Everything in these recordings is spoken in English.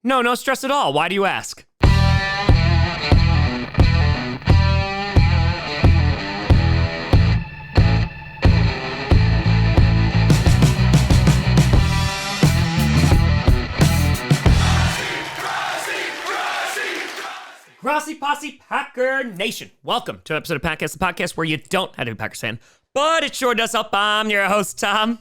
No stress at all. Why do you ask? Grossi Posse Packer Nation. Welcome to an episode of Packcast, the podcast where you don't have to be a Packers fan, but it sure does help. I'm your host, Tom.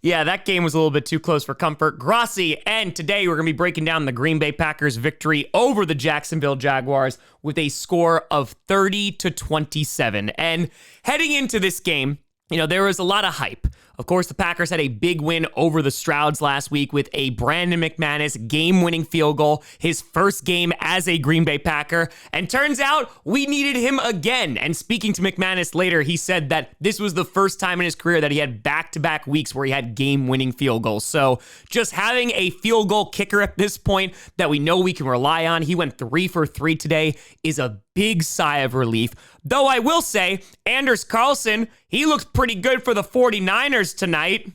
Yeah, that game was a little bit too close for comfort. Grossi, and today we're going to be breaking down the Green Bay Packers victory over the Jacksonville Jaguars with a score of 30-27. And heading into this game, there was a lot of hype. Of course, the Packers had a big win over the Strouds last week with a Brandon McManus game-winning field goal, his first game as a Green Bay Packer. And turns out we needed him again. And speaking to McManus later, he said that this was the first time in his career that he had back-to-back weeks where he had game-winning field goals. So just having a field goal kicker at this point that we know we can rely on, he went 3 for 3 today, is a big sigh of relief. Though I will say, Anders Carlson, he looked pretty good for the 49ers tonight.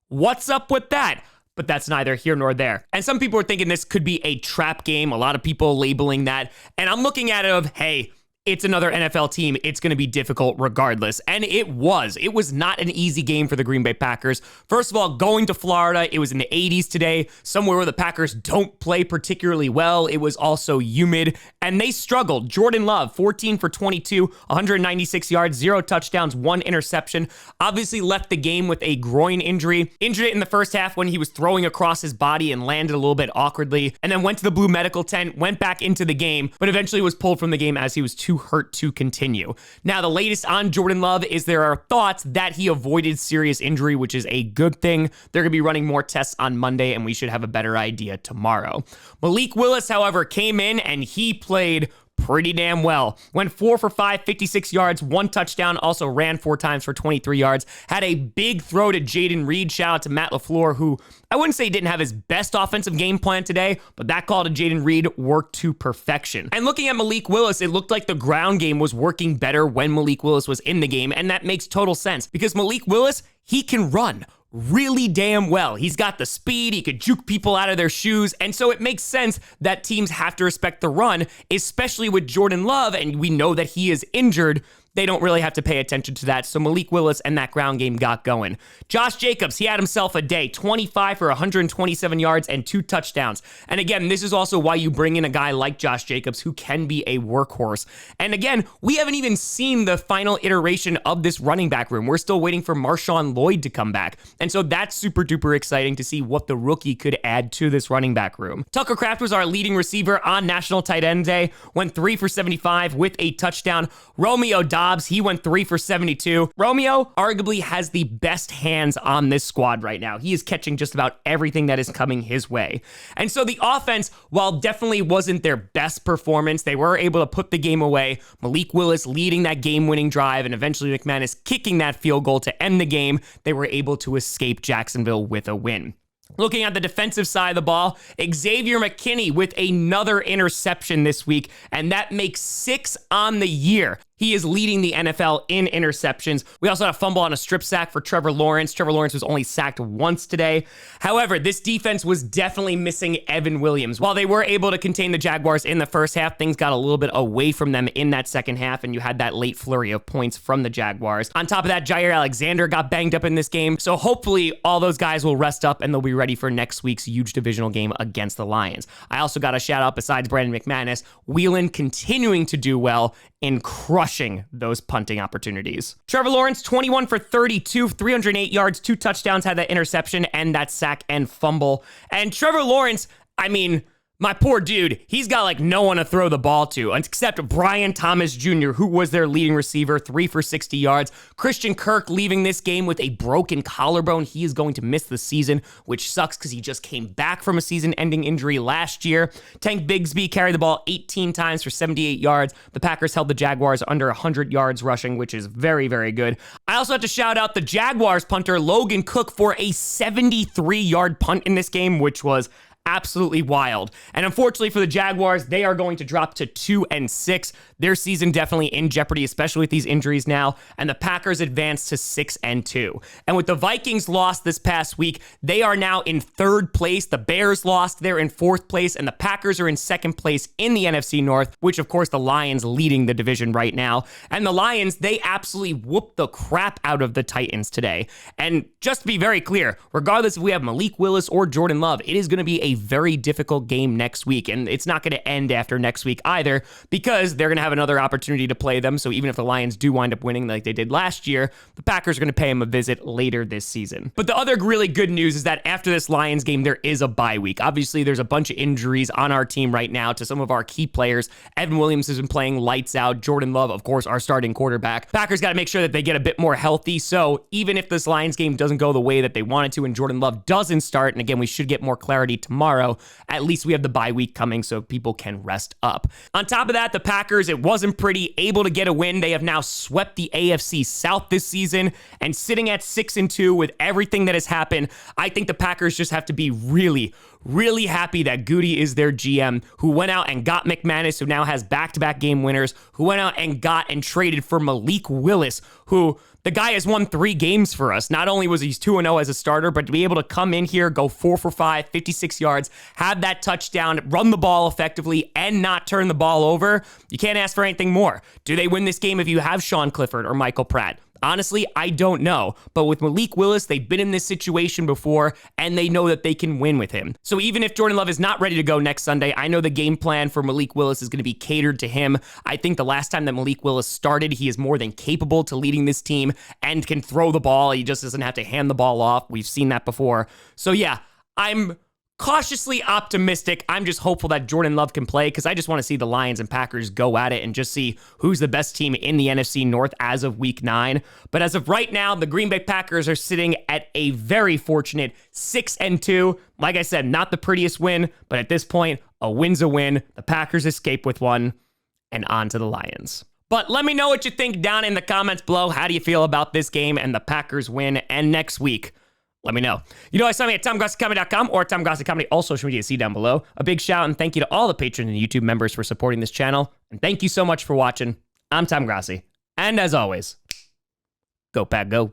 What's up with that? But that's neither here nor there. And some people are thinking this could be a trap game. A lot of people labeling that. And I'm looking at it of, hey, it's another NFL team. It's going to be difficult regardless. And it was. It was not an easy game for the Green Bay Packers. First of all, going to Florida, it was in the 80s today, somewhere where the Packers don't play particularly well. It was also humid, and they struggled. Jordan Love, 14 for 22, 196 yards, 0 touchdowns, 1 interception. Obviously left the game with a groin injury. Injured it in the first half when he was throwing across his body and landed a little bit awkwardly, and then went to the blue medical tent, went back into the game, but eventually was pulled from the game as he was too hurt to continue. Now, the latest on Jordan Love is there are thoughts that he avoided serious injury, which is a good thing. They're going to be running more tests on Monday, and we should have a better idea tomorrow. Malik Willis, however, came in and he played pretty damn well. Went 4 for 5, 56 yards, 1 touchdown, also ran 4 times for 23 yards. Had a big throw to Jaden Reed. Shout out to Matt LaFleur, who I wouldn't say didn't have his best offensive game plan today, but that call to Jaden Reed worked to perfection. And looking at Malik Willis, it looked like the ground game was working better when Malik Willis was in the game, and that makes total sense because Malik Willis, he can run really damn well. He's got the speed, he could juke people out of their shoes, and so it makes sense that teams have to respect the run, especially with Jordan Love, and we know that he is injured. They don't really have to pay attention to that. So Malik Willis and that ground game got going. Josh Jacobs, he had himself a day, 25 for 127 yards and 2 touchdowns. And again, this is also why you bring in a guy like Josh Jacobs who can be a workhorse. And again, we haven't even seen the final iteration of this running back room. We're still waiting for Marshawn Lloyd to come back. And so that's super duper exciting to see what the rookie could add to this running back room. Tucker Kraft was our leading receiver on National Tight End Day, went 3 for 75 with a touchdown. Romeo Dobbs, he went 3 for 72. Romeo arguably has the best hands on this squad right now. He is catching just about everything that is coming his way. And so the offense, while definitely wasn't their best performance, they were able to put the game away. Malik Willis leading that game-winning drive and eventually McManus kicking that field goal to end the game. They were able to escape Jacksonville with a win. Looking at the defensive side of the ball, Xavier McKinney with another interception this week, and that makes 6 on the year. He is leading the NFL in interceptions. We also had a fumble on a strip sack for Trevor Lawrence. Trevor Lawrence was only sacked once today. However, this defense was definitely missing Evan Williams. While they were able to contain the Jaguars in the first half, things got a little bit away from them in that second half, and you had that late flurry of points from the Jaguars. On top of that, Jair Alexander got banged up in this game, so hopefully all those guys will rest up and they'll be ready for next week's huge divisional game against the Lions. I also got a shout out besides Brandon McManus, Whelan continuing to do well in crushing those punting opportunities. Trevor Lawrence, 21 for 32, 308 yards, 2 touchdowns, had that interception and that sack and fumble. And Trevor Lawrence, I mean, my poor dude, he's got like no one to throw the ball to except Brian Thomas Jr., who was their leading receiver, 3 for 60 yards. Christian Kirk leaving this game with a broken collarbone. He is going to miss the season, which sucks because he just came back from a season-ending injury last year. Tank Bigsby carried the ball 18 times for 78 yards. The Packers held the Jaguars under 100 yards rushing, which is very, very good. I also have to shout out the Jaguars punter, Logan Cook, for a 73-yard punt in this game, which was absolutely wild. And unfortunately for the Jaguars, they are going to drop to 2-6. Their season definitely in jeopardy, especially with these injuries now. And the Packers advance to 6-2. And with the Vikings lost this past week, they are now in third place. The Bears lost, they're in fourth place, and the Packers are in second place in the NFC North, which of course the Lions leading the division right now. And the Lions, they absolutely whooped the crap out of the Titans today. And just to be very clear, regardless if we have Malik Willis or Jordan Love, it is going to be a very difficult game next week. And it's not going to end after next week either, because they're going to have another opportunity to play them. So even if the Lions do wind up winning like they did last year, the Packers are going to pay them a visit later this season. But the other really good news is that after this Lions game, there is a bye week. Obviously, there's a bunch of injuries on our team right now to some of our key players. Evan Williams has been playing lights out. Jordan Love, of course, our starting quarterback. Packers got to make sure that they get a bit more healthy. So even if this Lions game doesn't go the way that they wanted to and Jordan Love doesn't start, and again, we should get more clarity tomorrow, at least we have the bye week coming so people can rest up. On top of that, the Packers, it wasn't pretty, able to get a win. They have now swept the AFC South this season, and sitting at 6-2 with everything that has happened, I think the Packers just have to be really happy that Goody is their GM, who went out and got McManus, who now has back-to-back game winners, who went out and got and traded for Malik Willis, who the guy has won 3 games for us. Not only was he 2-0 as a starter, but to be able to come in here, go 4 for 5, 56 yards, have that touchdown, run the ball effectively, and not turn the ball over, you can't ask for anything more. Do they win this game if you have Sean Clifford or Michael Pratt? Honestly, I don't know. But with Malik Willis, they've been in this situation before, and they know that they can win with him. So even if Jordan Love is not ready to go next Sunday, I know the game plan for Malik Willis is going to be catered to him. I think the last time that Malik Willis started, he is more than capable to leading this team and can throw the ball. He just doesn't have to hand the ball off. We've seen that before. So yeah, I'm cautiously optimistic. I'm just hopeful that Jordan Love can play, because I just want to see the Lions and Packers go at it and just see who's the best team in the NFC North as of week 9. But as of right now, the Green Bay Packers are sitting at a very fortunate 6-2. Like I said, not the prettiest win, but at this point, a win's a win. The Packers escape with one, and on to the Lions. But let me know what you think down in the comments below. How do you feel about this game and the Packers win? And next week, let me know. You know, I saw me at TomGrossiComedy.com or TomGrossiComedy, all social media, see down below. A big shout and thank you to all the patrons and YouTube members for supporting this channel. And thank you so much for watching. I'm Tom Grossi. And as always, go Pack Go.